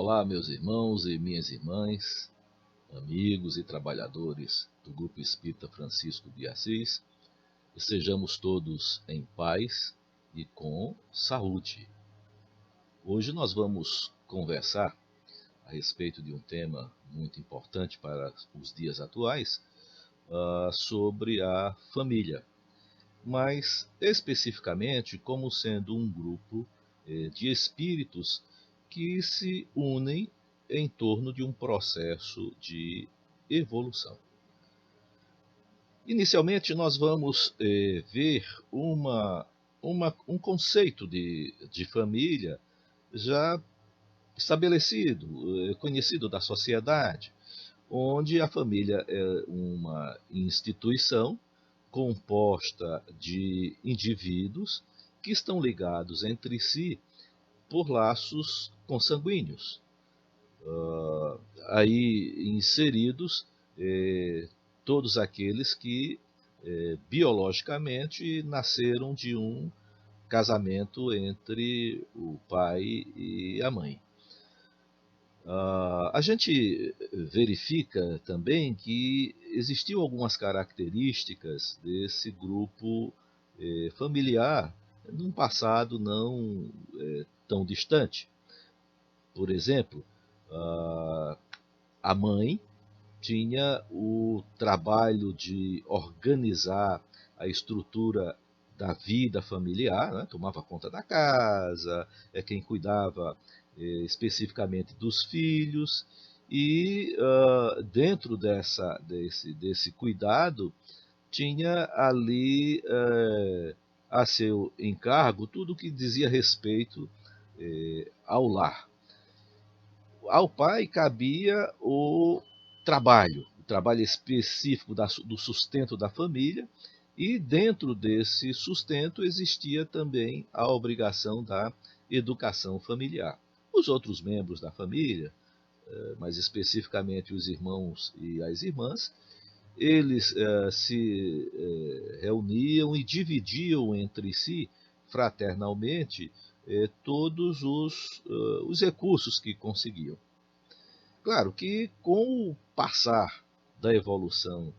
Olá, meus irmãos e minhas irmãs, amigos e trabalhadores do Grupo Espírita Francisco de Assis. Estejamos todos em paz e com saúde. Hoje nós vamos conversar a respeito de um tema muito importante para os dias atuais, sobre a família, mas especificamente como sendo um grupo de espíritos que se unem em torno de um processo de evolução. Inicialmente, nós vamos ver um conceito de família já estabelecido, conhecido da sociedade, onde a família é uma instituição composta de indivíduos que estão ligados entre si por laços consanguíneos, aí inseridos todos aqueles que biologicamente nasceram de um casamento entre o pai e a mãe. A gente verifica também que existiam algumas características desse grupo familiar num passado não tão distante. Por exemplo, a mãe tinha o trabalho de organizar a estrutura da vida familiar, né? Tomava conta da casa, é quem cuidava especificamente dos filhos, e dentro desse cuidado tinha ali a seu encargo tudo que dizia respeito ao lar. Ao pai cabia o trabalho específico do sustento da família, e dentro desse sustento existia também a obrigação da educação familiar. Os outros membros da família, mais especificamente os irmãos e as irmãs, eles se reuniam e dividiam entre si, fraternalmente, todos os recursos que conseguiam. Claro que, com o passar da evolução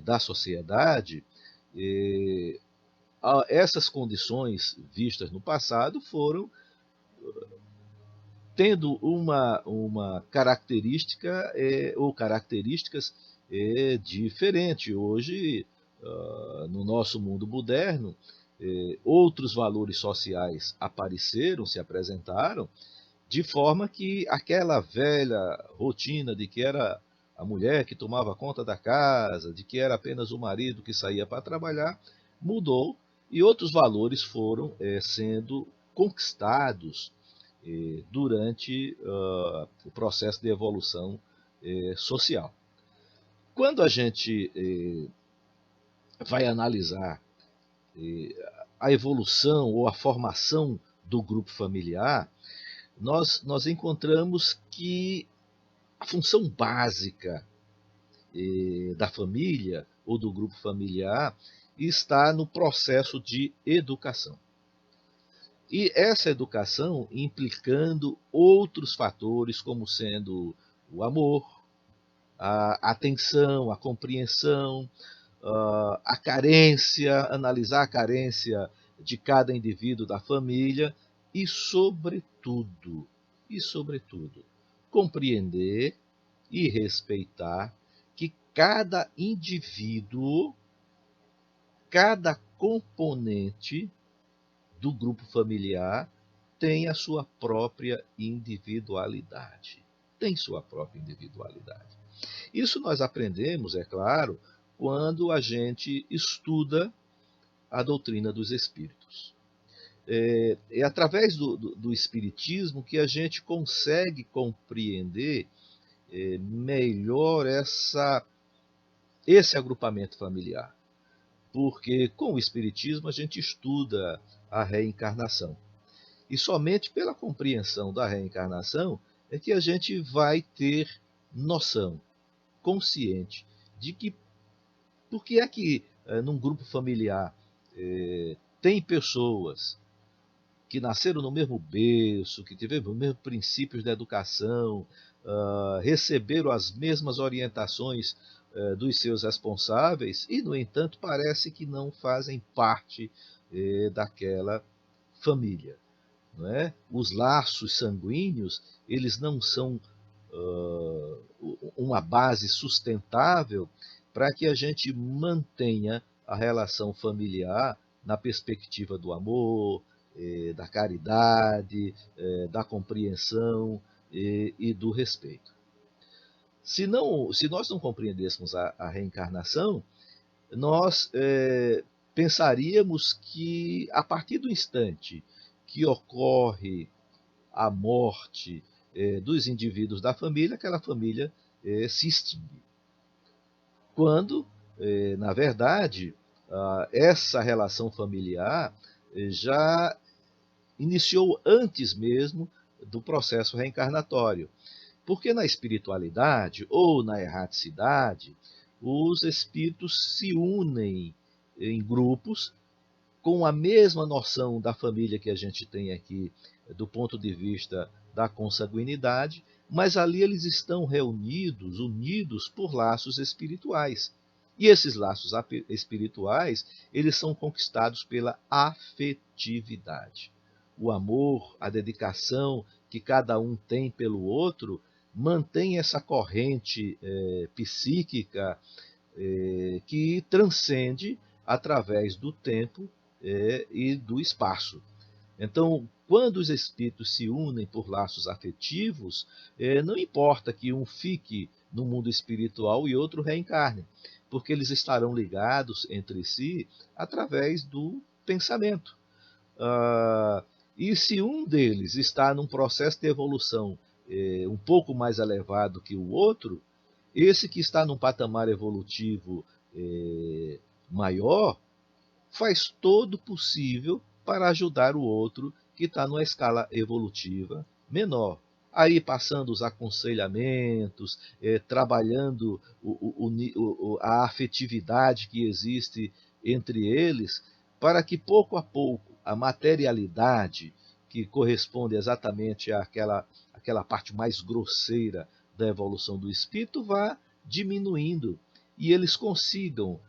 da sociedade, essas condições vistas no passado foram tendo uma característica ou características diferentes. Hoje, no nosso mundo moderno, outros valores sociais apareceram, se apresentaram, de forma que aquela velha rotina de que era a mulher que tomava conta da casa, de que era apenas o marido que saía para trabalhar, mudou, e outros valores foram sendo conquistados durante o processo de evolução social. Quando a gente vai analisar a evolução ou a formação do grupo familiar, nós encontramos que a função básica da família ou do grupo familiar está no processo de educação. E essa educação implicando outros fatores, como sendo o amor, a atenção, a compreensão, a carência, analisar a carência de cada indivíduo da família e, sobretudo, compreender e respeitar que cada indivíduo, cada componente do grupo familiar tem a sua própria individualidade. Tem sua própria individualidade. Isso nós aprendemos, é claro, quando a gente estuda a doutrina dos espíritos. É através do espiritismo que a gente consegue compreender melhor esse agrupamento familiar. Porque com o espiritismo a gente estuda a reencarnação. E somente pela compreensão da reencarnação é que a gente vai ter noção consciente de que por que é que num grupo familiar tem pessoas que nasceram no mesmo berço, que tiveram os mesmos princípios da educação, receberam as mesmas orientações dos seus responsáveis e, no entanto, parece que não fazem parte daquela família. Não é? Os laços sanguíneos, eles não são uma base sustentável para que a gente mantenha a relação familiar na perspectiva do amor, da caridade, da compreensão e do respeito. Se nós não compreendêssemos a reencarnação, nós pensaríamos que, a partir do instante que ocorre a morte dos indivíduos da família, aquela família se extingue. Quando, na verdade, essa relação familiar já iniciou antes mesmo do processo reencarnatório. Porque na espiritualidade ou na erraticidade, os espíritos se unem em grupos com a mesma noção da família que a gente tem aqui, do ponto de vista da consanguinidade, mas ali eles estão reunidos, unidos por laços espirituais. E esses laços espirituais, eles são conquistados pela afetividade. O amor, a dedicação que cada um tem pelo outro, mantém essa corrente psíquica que transcende através do tempo e do espaço. Então, quando os espíritos se unem por laços afetivos, não importa que um fique no mundo espiritual e outro reencarne, porque eles estarão ligados entre si através do pensamento. E se um deles está num processo de evolução um pouco mais elevado que o outro, esse que está num patamar evolutivo maior faz todo o possível para ajudar o outro que está numa escala evolutiva menor. Aí passando os aconselhamentos, trabalhando a afetividade que existe entre eles, para que pouco a pouco a materialidade, que corresponde exatamente àquela parte mais grosseira da evolução do espírito, vá diminuindo e eles consigam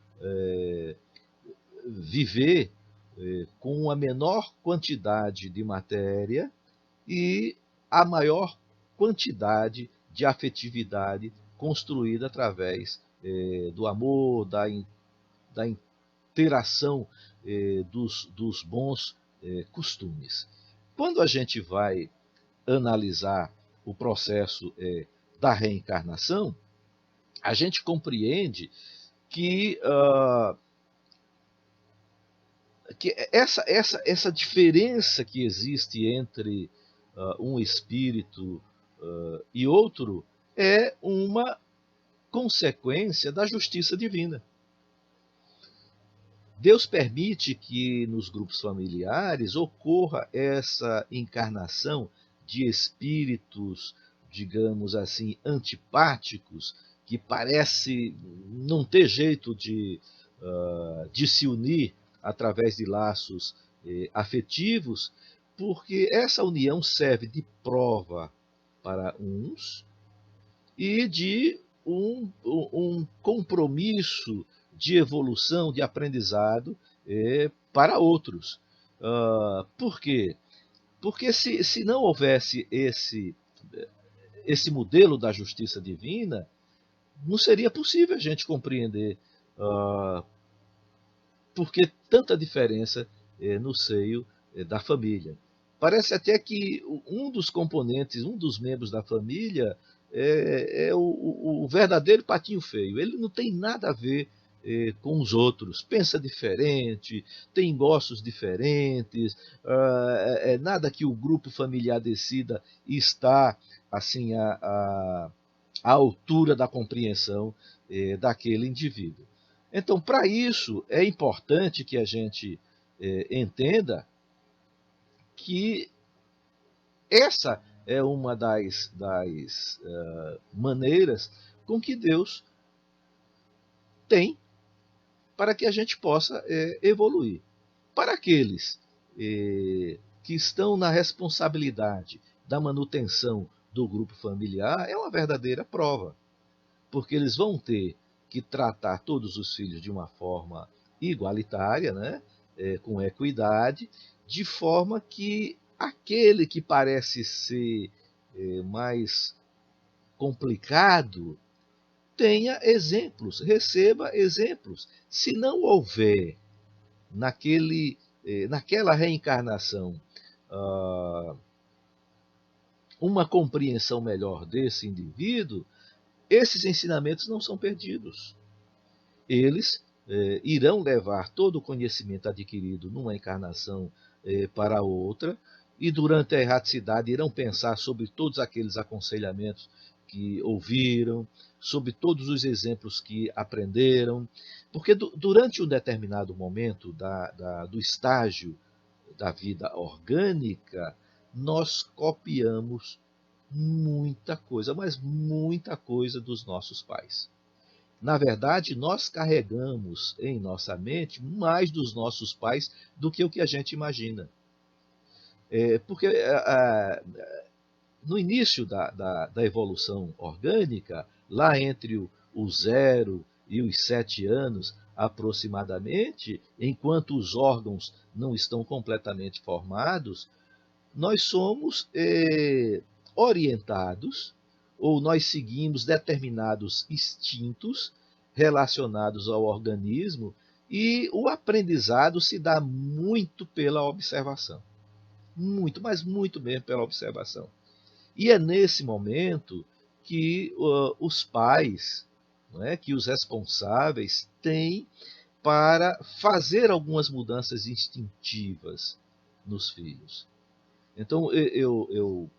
viver com a menor quantidade de matéria e a maior quantidade de afetividade construída através do amor, da interação dos bons costumes. Quando a gente vai analisar o processo da reencarnação, a gente compreende que essa diferença que existe entre um espírito e outro é uma consequência da justiça divina. Deus permite que nos grupos familiares ocorra essa encarnação de espíritos, digamos assim, antipáticos, que parece não ter jeito de se unir através de laços afetivos, porque essa união serve de prova para uns e de um compromisso de evolução, de aprendizado para outros. Por quê? Porque se não houvesse esse modelo da justiça divina, não seria possível a gente compreender por que tanta diferença no seio da família. Parece até que um dos componentes, um dos membros da família é o verdadeiro patinho feio. Ele não tem nada a ver com os outros, pensa diferente, tem gostos diferentes, nada que o grupo familiar decida está assim à altura da compreensão daquele indivíduo. Então, para isso, é importante que a gente entenda que essa é uma das maneiras com que Deus tem para que a gente possa evoluir. Para aqueles que estão na responsabilidade da manutenção do grupo familiar é uma verdadeira prova, porque eles vão ter que tratar todos os filhos de uma forma igualitária, né? Com equidade, de forma que aquele que parece ser mais complicado tenha exemplos, receba exemplos. Se não houver naquela reencarnação uma compreensão melhor desse indivíduo, esses ensinamentos não são perdidos. Eles irão levar todo o conhecimento adquirido numa encarnação para outra, e durante a erraticidade irão pensar sobre todos aqueles aconselhamentos que ouviram, sobre todos os exemplos que aprenderam, porque durante um determinado momento do estágio da vida orgânica, nós copiamos muita coisa, mas muita coisa dos nossos pais. Na verdade, nós carregamos em nossa mente mais dos nossos pais do que o que a gente imagina. Porque no início da evolução orgânica, lá entre o 0 e os 7 anos aproximadamente, enquanto os órgãos não estão completamente formados, nós somos orientados, ou nós seguimos determinados instintos relacionados ao organismo, e o aprendizado se dá muito pela observação. Muito, mas muito mesmo pela observação. E é nesse momento que os pais, não é, que os responsáveis têm para fazer algumas mudanças instintivas nos filhos. Então eu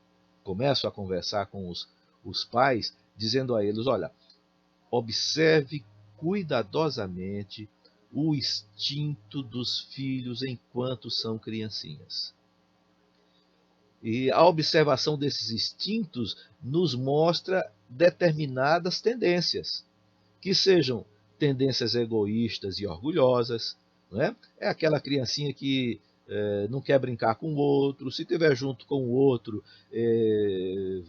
começo a conversar com os pais, dizendo a eles: olha, observe cuidadosamente o instinto dos filhos enquanto são criancinhas. E a observação desses instintos nos mostra determinadas tendências, que sejam tendências egoístas e orgulhosas, não é? É aquela criancinha que não quer brincar com o outro, se estiver junto com o outro,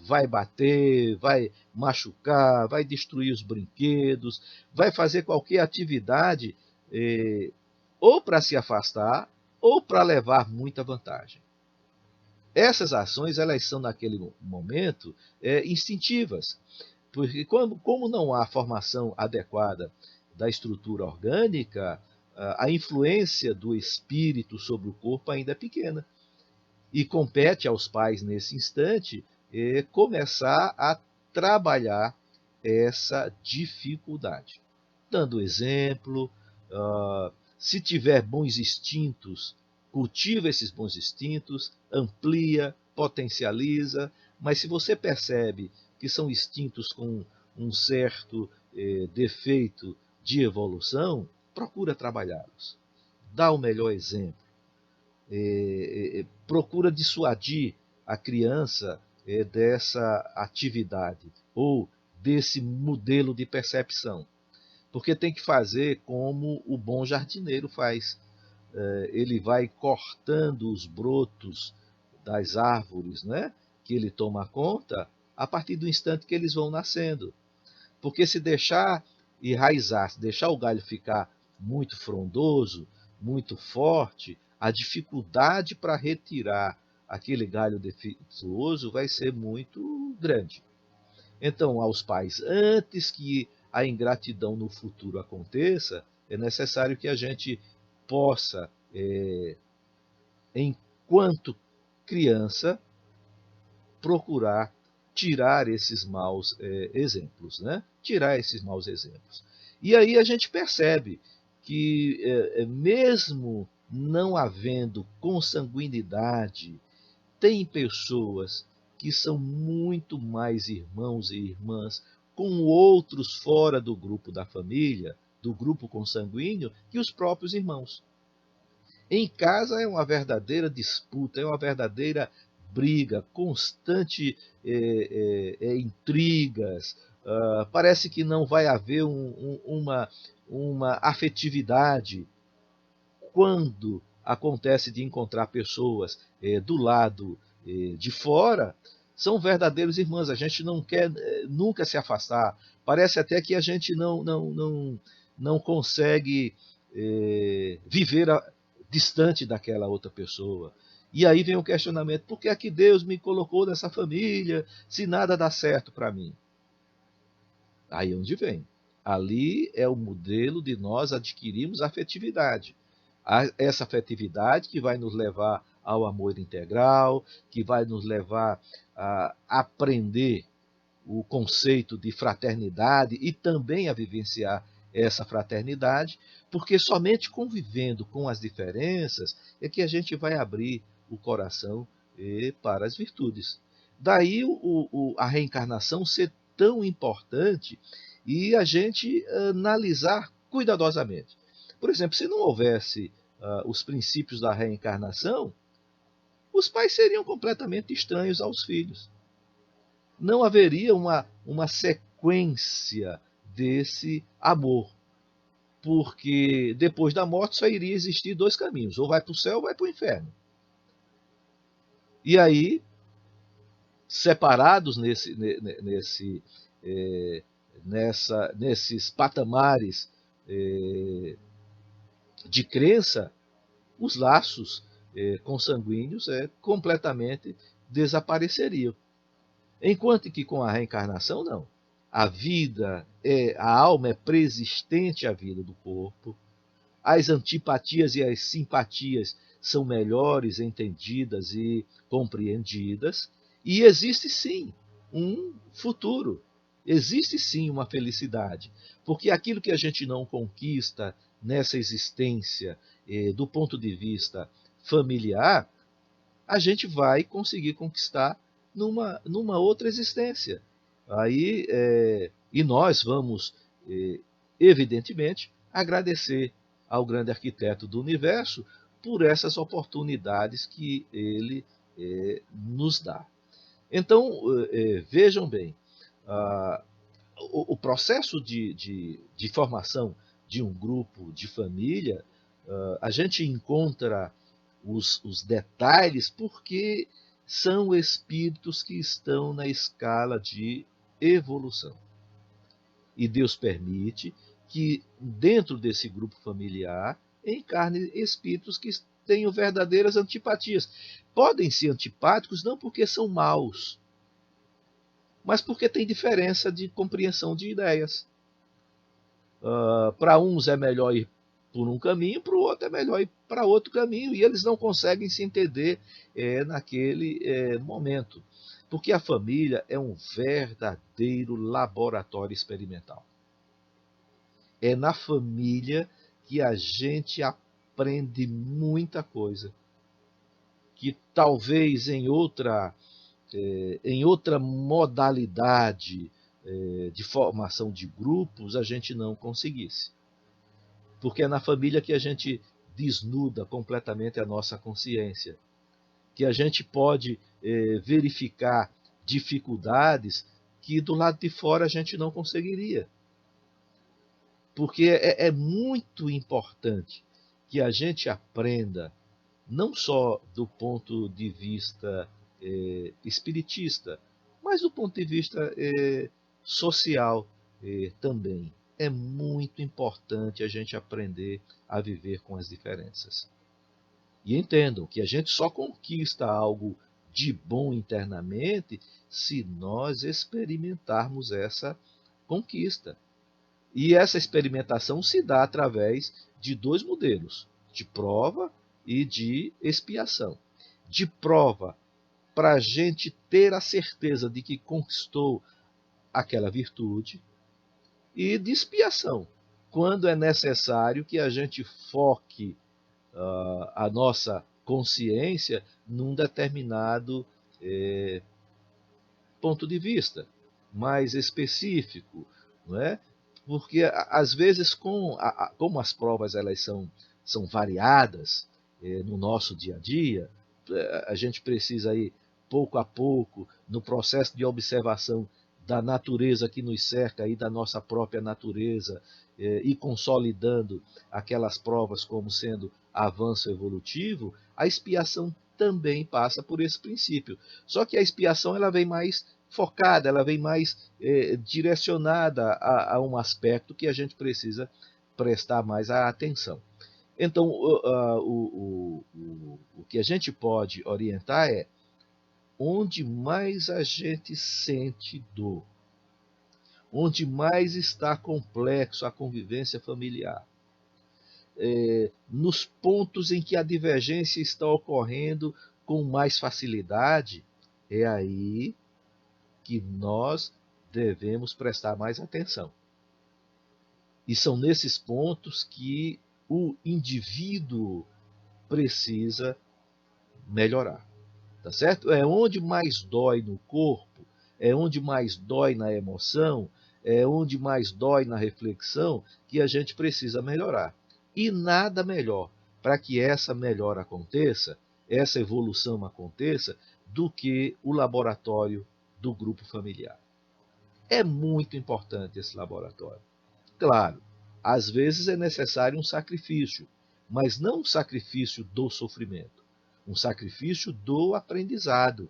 vai bater, vai machucar, vai destruir os brinquedos, vai fazer qualquer atividade ou para se afastar ou para levar muita vantagem. Essas ações, elas são naquele momento instintivas, porque como não há formação adequada da estrutura orgânica, a influência do espírito sobre o corpo ainda é pequena. E compete aos pais, nesse instante, começar a trabalhar essa dificuldade. Dando exemplo, se tiver bons instintos, cultiva esses bons instintos, amplia, potencializa, mas se você percebe que são instintos com um certo defeito de evolução, procura trabalhá-los. Dá o melhor exemplo. Procura dissuadir a criança dessa atividade ou desse modelo de percepção. Porque tem que fazer como o bom jardineiro faz. Ele vai cortando os brotos das árvores, né, que ele toma conta, a partir do instante que eles vão nascendo. Porque se deixar enraizar, se deixar o galho ficar muito frondoso, muito forte, a dificuldade para retirar aquele galho defeituoso vai ser muito grande. Então, aos pais, antes que a ingratidão no futuro aconteça, é necessário que a gente possa, enquanto criança, procurar tirar esses maus exemplos, né? Tirar esses maus exemplos. E aí a gente percebe que, mesmo não havendo consanguinidade, tem pessoas que são muito mais irmãos e irmãs com outros fora do grupo da família, do grupo consanguíneo, que os próprios irmãos. Em casa é uma verdadeira disputa, é uma verdadeira briga, constante intrigas. Parece que não vai haver uma afetividade quando acontece de encontrar pessoas do lado de fora, são verdadeiros irmãos. A gente não quer nunca se afastar. Parece até que a gente não consegue viver distante daquela outra pessoa. E aí vem o questionamento: por que é que Deus me colocou nessa família se nada dá certo para mim? Aí onde vem? Ali é o modelo de nós adquirirmos afetividade. Essa afetividade que vai nos levar ao amor integral, que vai nos levar a aprender o conceito de fraternidade e também a vivenciar essa fraternidade, porque somente convivendo com as diferenças é que a gente vai abrir o coração para as virtudes. Daí a reencarnação ser tão importante e a gente analisar cuidadosamente. Por exemplo, se não houvesse os princípios da reencarnação, os pais seriam completamente estranhos aos filhos. Não haveria uma sequência desse amor, porque depois da morte só iria existir dois caminhos: ou vai para o céu ou vai para o inferno. E aí, separados nesses patamares de crença, os laços consanguíneos completamente desapareceriam. Enquanto que com a reencarnação, não. A alma é preexistente à vida do corpo. As antipatias e as simpatias são melhores entendidas e compreendidas. E existe sim um futuro. Existe sim uma felicidade. Porque aquilo que a gente não conquista nessa existência, do ponto de vista familiar, a gente vai conseguir conquistar numa outra existência. Aí, e nós vamos, evidentemente, agradecer ao grande arquiteto do universo por essas oportunidades que ele nos dá. Então, vejam bem, o processo de formação de um grupo de família, a gente encontra os detalhes porque são espíritos que estão na escala de evolução. E Deus permite que dentro desse grupo familiar encarne espíritos que tenham verdadeiras antipatias. Podem ser antipáticos não porque são maus, mas porque tem diferença de compreensão de ideias. Para uns é melhor ir por um caminho, para o outro é melhor ir para outro caminho, e eles não conseguem se entender naquele momento. Porque a família é um verdadeiro laboratório experimental. É na família que a gente aprende muita coisa, que talvez em outra modalidade de formação de grupos a gente não conseguisse. Porque é na família que a gente desnuda completamente a nossa consciência, que a gente pode verificar dificuldades que do lado de fora a gente não conseguiria. Porque é muito importante que a gente aprenda, não só do ponto de vista espiritista, mas do ponto de vista social também. É muito importante a gente aprender a viver com as diferenças. E entendam que a gente só conquista algo de bom internamente se nós experimentarmos essa conquista. E essa experimentação se dá através de dois modelos: de prova e de expiação. De prova, para a gente ter a certeza de que conquistou aquela virtude, e de expiação, quando é necessário que a gente foque a nossa consciência num determinado ponto de vista mais específico, não é? Porque às vezes, como as provas elas são variadas no nosso dia a dia, a gente precisa ir pouco a pouco no processo de observação da natureza que nos cerca e da nossa própria natureza, e consolidando aquelas provas como sendo avanço evolutivo, a expiação também passa por esse princípio. Só que a expiação ela vem mais focada, ela vem mais direcionada a um aspecto que a gente precisa prestar mais atenção. Então, o que a gente pode orientar é onde mais a gente sente dor, onde mais está complexo a convivência familiar, nos pontos em que a divergência está ocorrendo com mais facilidade, é aí que nós devemos prestar mais atenção. E são nesses pontos que o indivíduo precisa melhorar. Tá certo? É onde mais dói no corpo, é onde mais dói na emoção, é onde mais dói na reflexão que a gente precisa melhorar. E nada melhor para que essa melhora aconteça, essa evolução aconteça, do que o laboratório do grupo familiar. É muito importante esse laboratório. Claro, às vezes é necessário um sacrifício, mas não um sacrifício do sofrimento, um sacrifício do aprendizado,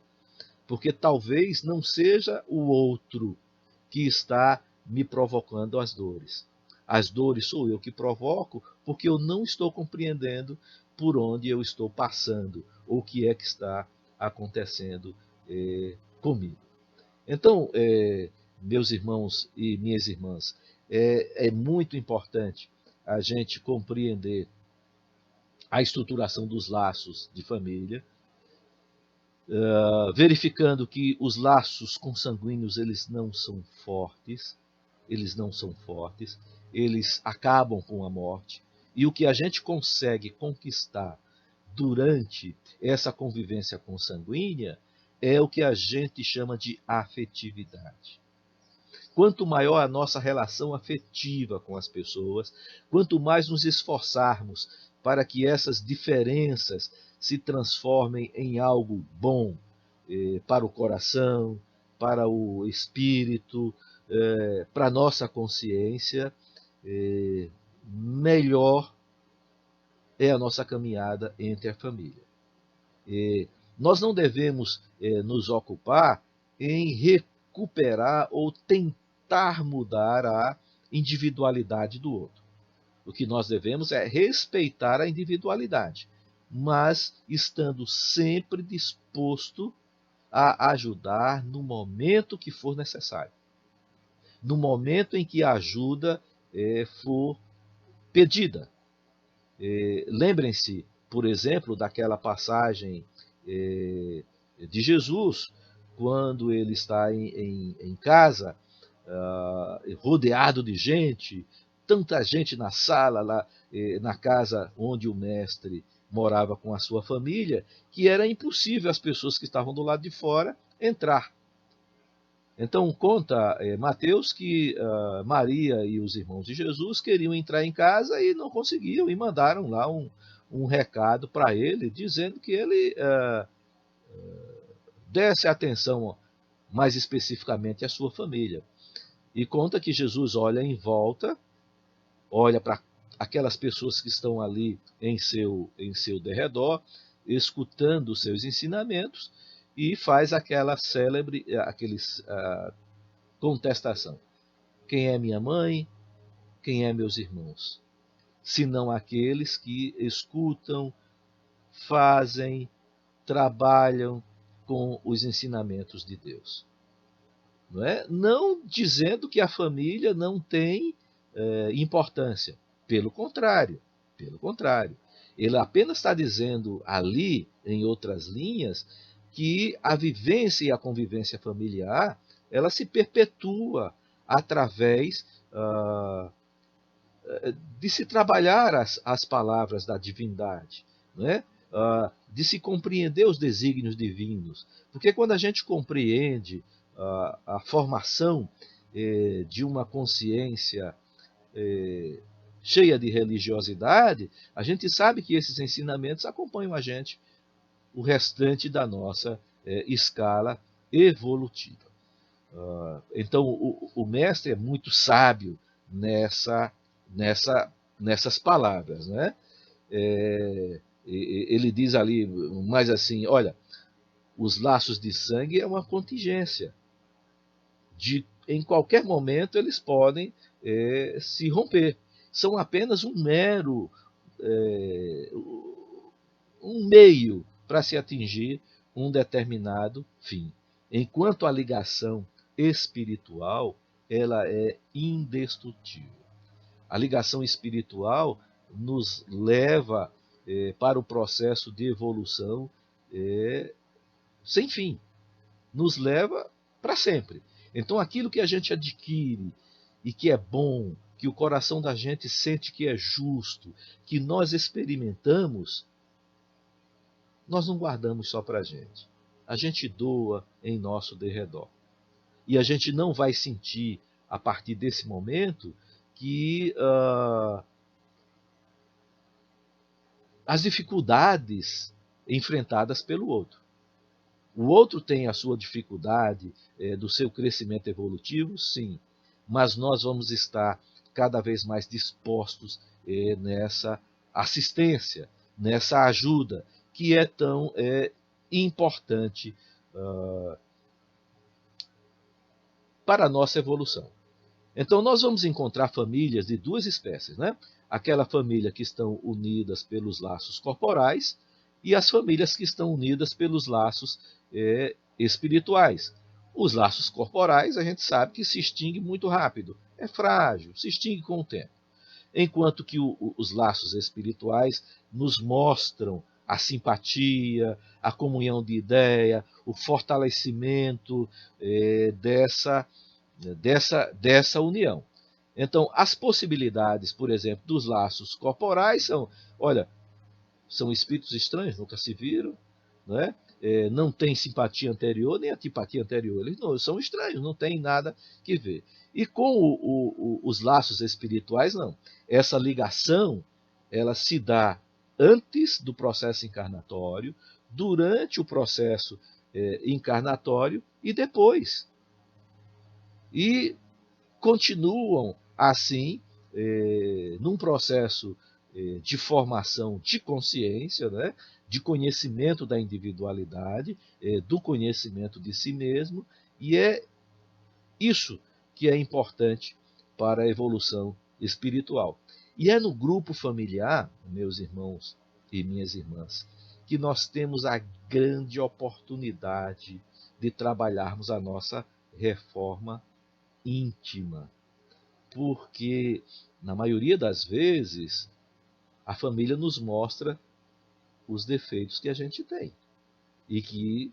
porque talvez não seja o outro que está me provocando as dores. As dores sou eu que provoco porque eu não estou compreendendo por onde eu estou passando ou o que é que está acontecendo comigo. Então, meus irmãos e minhas irmãs, é muito importante a gente compreender a estruturação dos laços de família, verificando que os laços consanguíneos eles não são fortes, eles acabam com a morte, e o que a gente consegue conquistar durante essa convivência consanguínea é o que a gente chama de afetividade. Quanto maior a nossa relação afetiva com as pessoas, quanto mais nos esforçarmos para que essas diferenças se transformem em algo bom para o coração, para o espírito, para a nossa consciência, melhor é a nossa caminhada entre a família. Nós não devemos nos ocupar em recuperar ou tentar mudar a individualidade do outro. O que nós devemos é respeitar a individualidade, mas estando sempre disposto a ajudar no momento que for necessário. No momento em que a ajuda for pedida. Lembrem-se, por exemplo, daquela passagem de Jesus, quando ele está em casa, rodeado de gente, tanta gente na sala, lá na casa onde o mestre morava com a sua família, que era impossível as pessoas que estavam do lado de fora entrar. Então conta Mateus que Maria e os irmãos de Jesus queriam entrar em casa e não conseguiam, e mandaram lá um recado para ele, dizendo que ele desse atenção mais especificamente à sua família. E conta que Jesus olha em volta, olha para aquelas pessoas que estão ali em seu derredor, escutando os seus ensinamentos, e faz aquela célebre contestação. Quem é minha mãe? Quem é meus irmãos? Senão aqueles que escutam, fazem, trabalham com os ensinamentos de Deus. Não é? Não dizendo que a família não tem importância. Pelo contrário. Ele apenas está dizendo ali, em outras linhas, que a vivência e a convivência familiar ela se perpetua através de se trabalhar as palavras da divindade, não é? De se compreender os desígnios divinos. Porque quando a gente compreende a formação de uma consciência cheia de religiosidade, a gente sabe que esses ensinamentos acompanham a gente o restante da nossa escala evolutiva. Então, o mestre é muito sábio nessas palavras, né? ele diz ali mais assim, olha, os laços de sangue é uma contingência. Em qualquer momento eles podem se romper. São apenas é, um meio para se atingir um determinado fim. Enquanto a ligação espiritual, ela é indestrutível. A ligação espiritual nos leva para o processo de evolução sem fim. Nos leva para sempre. Então, aquilo que a gente adquire e que é bom, que o coração da gente sente que é justo, que nós experimentamos, nós não guardamos só para a gente. A gente doa em nosso derredor. E a gente não vai sentir, a partir desse momento, que as dificuldades enfrentadas pelo outro. O outro tem a sua dificuldade do seu crescimento evolutivo, sim, mas nós vamos estar cada vez mais dispostos nessa assistência, nessa ajuda, que é tão importante para a nossa evolução. Então, nós vamos encontrar famílias de duas espécies, né? Aquela família que estão unidas pelos laços corporais e as famílias que estão unidas pelos laços espirituais. Os laços corporais, a gente sabe que se extingue muito rápido, é frágil, se extingue com o tempo. Enquanto que os laços espirituais nos mostram a simpatia, a comunhão de ideia, o fortalecimento dessa união. Então, as possibilidades, por exemplo, dos laços corporais são, olha, são espíritos estranhos, nunca se viram, não é? Não tem simpatia anterior nem antipatia anterior. Eles não, são estranhos, não tem nada que ver. E com os laços espirituais, não. Essa ligação, ela se dá antes do processo encarnatório, durante o processo encarnatório e depois. E continuam assim num processo de formação de consciência, né, de conhecimento da individualidade, do conhecimento de si mesmo, e é isso que é importante para a evolução espiritual. E é no grupo familiar, meus irmãos e minhas irmãs, que nós temos a grande oportunidade de trabalharmos a nossa reforma íntima, porque na maioria das vezes a família nos mostra os defeitos que a gente tem e que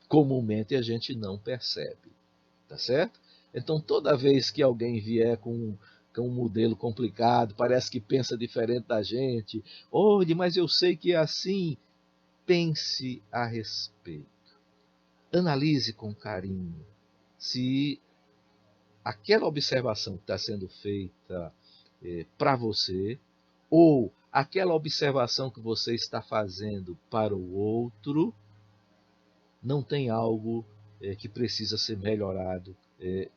comumente a gente não percebe, tá certo? Então toda vez que alguém vier com um modelo complicado, parece que pensa diferente da gente, olhe, mas eu sei que é assim, pense a respeito, analise com carinho se aquela observação que está sendo feita para você, ou aquela observação que você está fazendo para o outro, não tem algo que precisa ser melhorado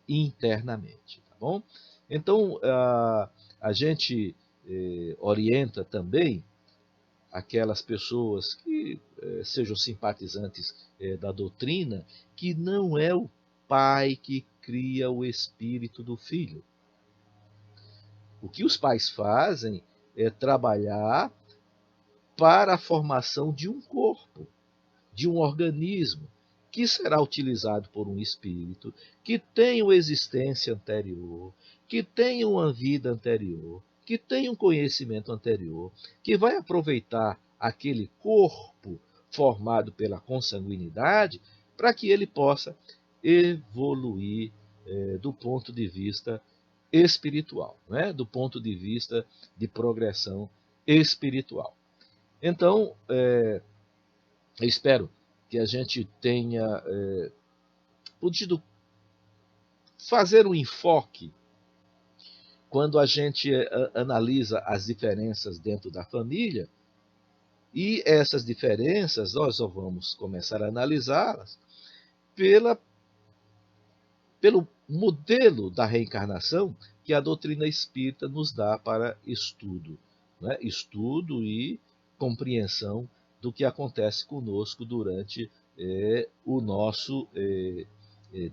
internamente, tá bom? Então, a gente orienta também aquelas pessoas que sejam simpatizantes da doutrina, que não é o pai que cria o espírito do filho. O que os pais fazem é trabalhar para a formação de um corpo, de um organismo, que será utilizado por um espírito, que tem uma existência anterior, que tem uma vida anterior, que tem um conhecimento anterior, que vai aproveitar aquele corpo formado pela consanguinidade para que ele possa evoluir do ponto de vista espiritual, né? Do ponto de vista de progressão espiritual. Então, eu espero que a gente tenha podido fazer um enfoque quando a gente analisa as diferenças dentro da família, e essas diferenças nós só vamos começar a analisá-las pelo modelo da reencarnação que a doutrina espírita nos dá para estudo. né? Estudo e compreensão do que acontece conosco durante o nosso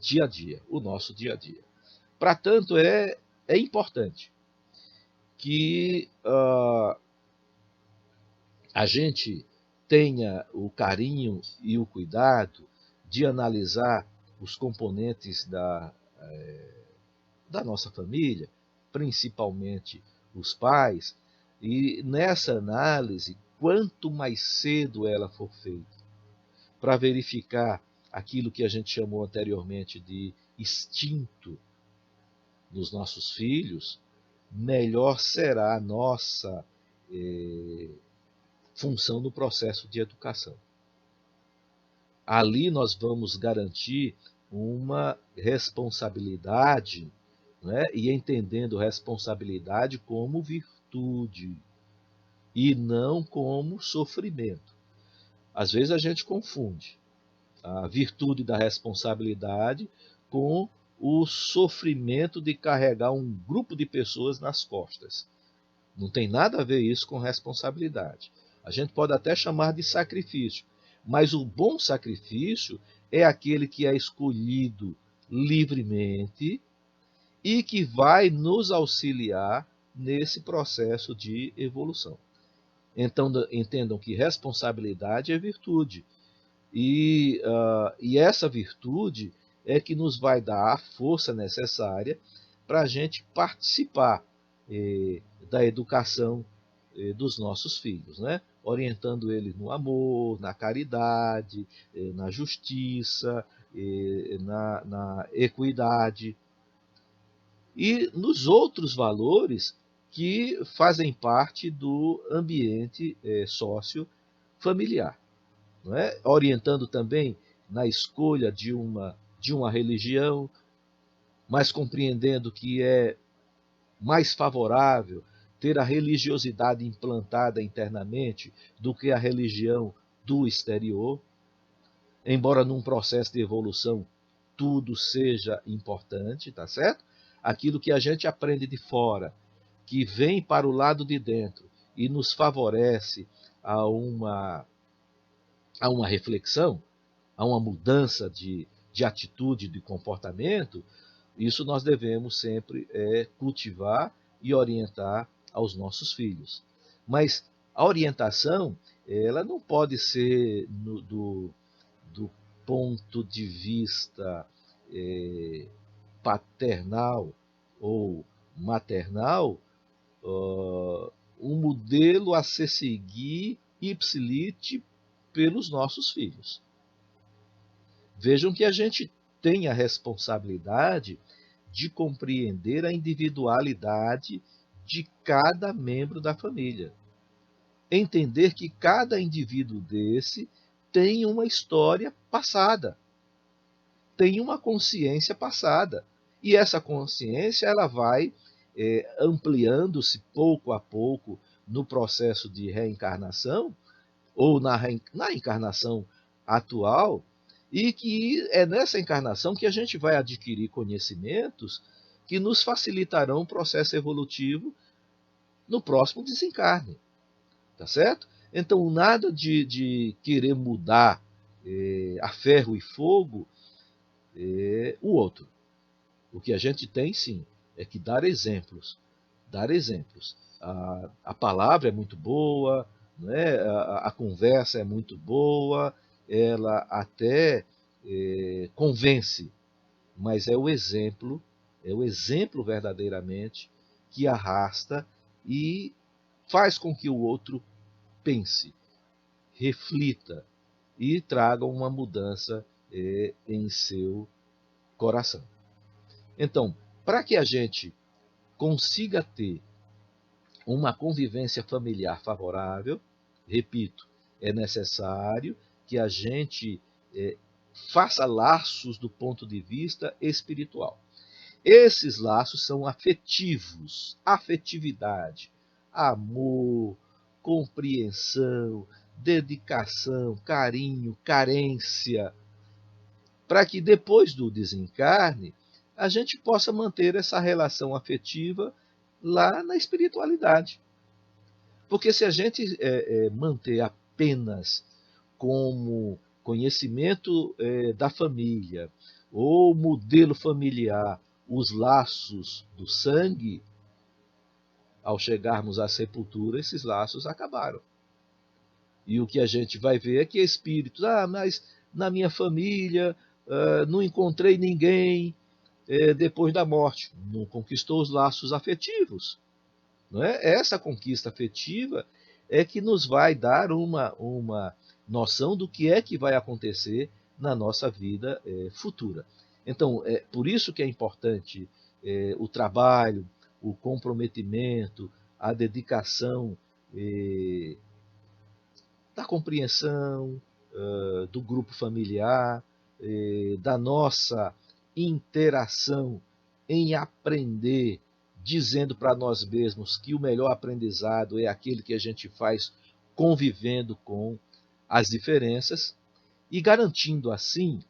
dia a dia, o nosso dia a dia. Para tanto, é importante que a gente tenha o carinho e o cuidado de analisar os componentes da nossa família, principalmente os pais, e nessa análise, quanto mais cedo ela for feita, para verificar aquilo que a gente chamou anteriormente de instinto nos nossos filhos, melhor será a nossa função no processo de educação. Ali nós vamos garantir uma responsabilidade, né? E entendendo responsabilidade como virtude e não como sofrimento. Às vezes a gente confunde a virtude da responsabilidade com o sofrimento de carregar um grupo de pessoas nas costas. Não tem nada a ver isso com responsabilidade. A gente pode até chamar de sacrifício, mas o bom sacrifício é aquele que é escolhido livremente e que vai nos auxiliar nesse processo de evolução. Então, entendam que responsabilidade é virtude. E essa virtude é que nos vai dar a força necessária para a gente participar da educação dos nossos filhos, né? Orientando eles no amor, na caridade, na justiça, na equidade e nos outros valores que fazem parte do ambiente sócio-familiar. Não é? Orientando também na escolha de uma religião, mas compreendendo que é mais favorável ter a religiosidade implantada internamente do que a religião do exterior, embora num processo de evolução tudo seja importante, tá certo? Aquilo que a gente aprende de fora, que vem para o lado de dentro e nos favorece a uma reflexão, a uma mudança de atitude, de comportamento, isso nós devemos sempre cultivar e orientar aos nossos filhos. Mas a orientação, ela não pode ser do ponto de vista paternal ou maternal, um modelo a se seguir ipsilite pelos nossos filhos. Vejam que a gente tem a responsabilidade de compreender a individualidade de cada membro da família. Entender que cada indivíduo desse tem uma história passada, tem uma consciência passada. E essa consciência ela vai ampliando-se pouco a pouco no processo de reencarnação, ou na encarnação atual, e que é nessa encarnação que a gente vai adquirir conhecimentos que nos facilitarão o processo evolutivo no próximo desencarne. Tá certo? Então, nada de querer mudar a ferro e fogo o outro. O que a gente tem, sim, é que dar exemplos. Dar exemplos. A palavra é muito boa, né? A conversa é muito boa, ela até convence, mas é o exemplo verdadeiramente que arrasta e faz com que o outro pense, reflita e traga uma mudança em seu coração. Então, para que a gente consiga ter uma convivência familiar favorável, repito, é necessário que a gente faça laços do ponto de vista espiritual. Esses laços são afetivos, afetividade, amor, compreensão, dedicação, carinho, carência, para que depois do desencarne a gente possa manter essa relação afetiva lá na espiritualidade. Porque se a gente manter apenas como conhecimento da família ou modelo familiar os laços do sangue, ao chegarmos à sepultura, esses laços acabaram. E o que a gente vai ver é que espíritos, mas na minha família não encontrei ninguém depois da morte. Não conquistou os laços afetivos. Não é? Essa conquista afetiva é que nos vai dar uma noção do que é que vai acontecer na nossa vida futura. Então, é por isso que é importante o trabalho, o comprometimento, a dedicação da compreensão do grupo familiar, da nossa interação em aprender, dizendo para nós mesmos que o melhor aprendizado é aquele que a gente faz convivendo com as diferenças e garantindo assim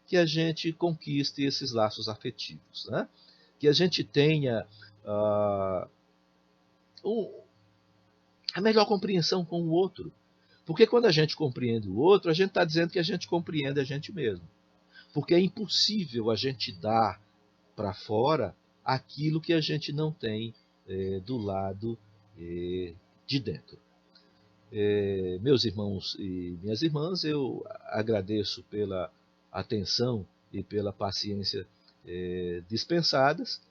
que a gente conquiste esses laços afetivos, né? Que a gente tenha uh, um, a melhor compreensão com o outro. Porque quando a gente compreende o outro, a gente está dizendo que a gente compreende a gente mesmo. Porque é impossível a gente dar para fora aquilo que a gente não tem do lado de dentro. Meus irmãos e minhas irmãs, eu agradeço pela atenção e pela paciência dispensadas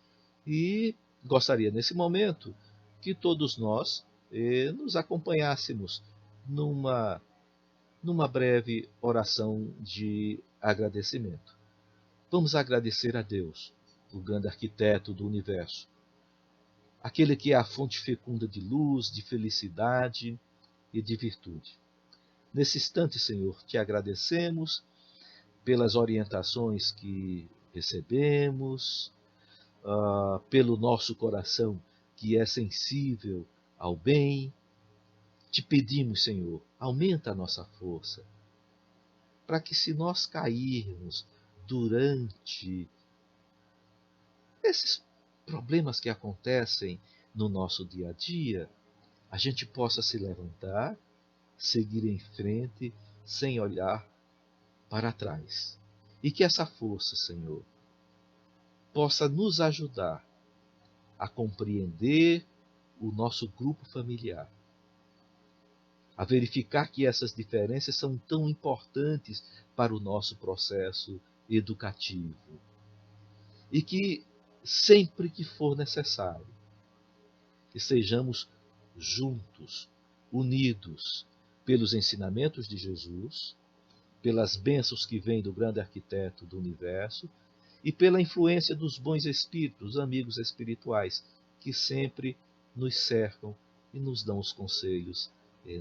e gostaria nesse momento que todos nós nos acompanhássemos numa, numa breve oração de agradecimento. Vamos agradecer a Deus, o grande arquiteto do universo, aquele que é a fonte fecunda de luz, de felicidade e de virtude. Nesse instante, Senhor, te agradecemos pelas orientações que recebemos, pelo nosso coração que é sensível ao bem. Te pedimos, Senhor, aumenta a nossa força, para que se nós cairmos durante esses problemas que acontecem no nosso dia a dia, a gente possa se levantar, seguir em frente, sem olhar para trás. E que essa força, Senhor, possa nos ajudar a compreender o nosso grupo familiar, a verificar que essas diferenças são tão importantes para o nosso processo educativo. E que, sempre que for necessário, que sejamos juntos, unidos pelos ensinamentos de Jesus, pelas bênçãos que vêm do grande arquiteto do universo e pela influência dos bons espíritos, amigos espirituais, que sempre nos cercam e nos dão os conselhos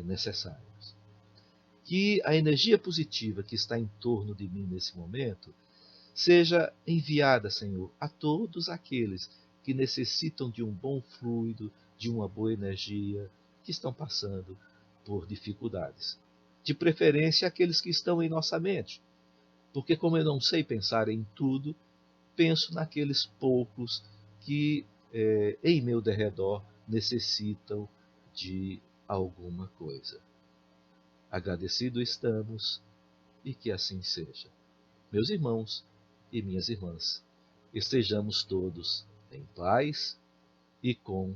necessários. Que a energia positiva que está em torno de mim nesse momento seja enviada, Senhor, a todos aqueles que necessitam de um bom fluido, de uma boa energia, que estão passando por dificuldades. De preferência, aqueles que estão em nossa mente. Porque, como eu não sei pensar em tudo, penso naqueles poucos que, em meu derredor, necessitam de alguma coisa. Agradecido estamos e que assim seja. Meus irmãos e minhas irmãs, estejamos todos em paz e com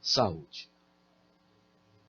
saúde.